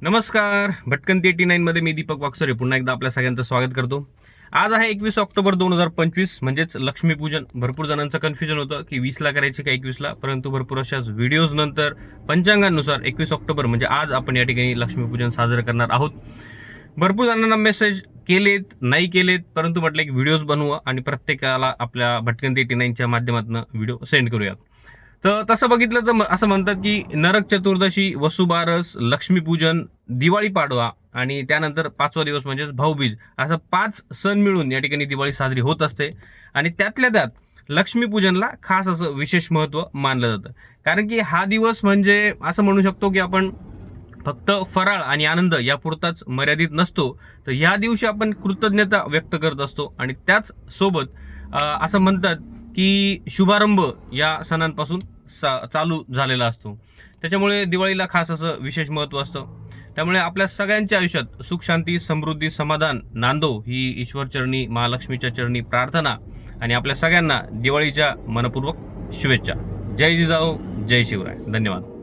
नमस्कार. भटकंती 89 मध्ये मी दीपक वाकसरे पुन्हा एकदा आपल्या सगळ्यांचं स्वागत करतो. आज आहे 21 ऑक्टोबर 2025 म्हणजेच लक्ष्मीपूजन. भरपूर जणांचं कन्फ्युजन होतं की 20ला करायची का 21ला, परंतु भरपूर अशाच व्हिडिओज नंतर पंचांगानुसार 21 ऑक्टोबर म्हणजे आज आपण या ठिकाणी लक्ष्मीपूजन साजरं करणार आहोत. भरपूर जणांना मेसेज केलेत, नाही केलेत, परंतु म्हटलं की व्हिडिओज बनवू आणि प्रत्येकाला आपल्या भटकंती 89च्या माध्यमातून व्हिडिओ सेंड करूयात. तर तसं बघितलं तर असं म्हणतात की नरक चतुर्दशी, वसुबारस, लक्ष्मीपूजन, दिवाळी पाडवा आणि त्यानंतर 5वा दिवस म्हणजेच भाऊबीज, असं 5 सण मिळून या ठिकाणी दिवाळी साजरी होत असते. आणि त्यातल्या त्यात लक्ष्मीपूजनला खास असं विशेष महत्त्व मानलं जातं. कारण की हा दिवस म्हणजे असं म्हणू शकतो की आपण फक्त फराळ आणि आनंद यापुरताच मर्यादित नसतो, तर ह्या दिवशी आपण कृतज्ञता व्यक्त करत असतो. आणि त्याच सोबत असं म्हणतात की शुभारंभ या सणांपासून चालू झालेला असतो. त्याच्यामुळे दिवाळीला खास असं विशेष महत्त्व असतं. त्यामुळे आपल्या सगळ्यांच्या आयुष्यात सुख, शांती, समृद्धी, समाधान नांदो ही ईश्वरचरणी, महालक्ष्मीच्या चरणी प्रार्थना. आणि आपल्या सगळ्यांना दिवाळीच्या मनपूर्वक शुभेच्छा. जय जिजाऊ, जय शिवराय. धन्यवाद.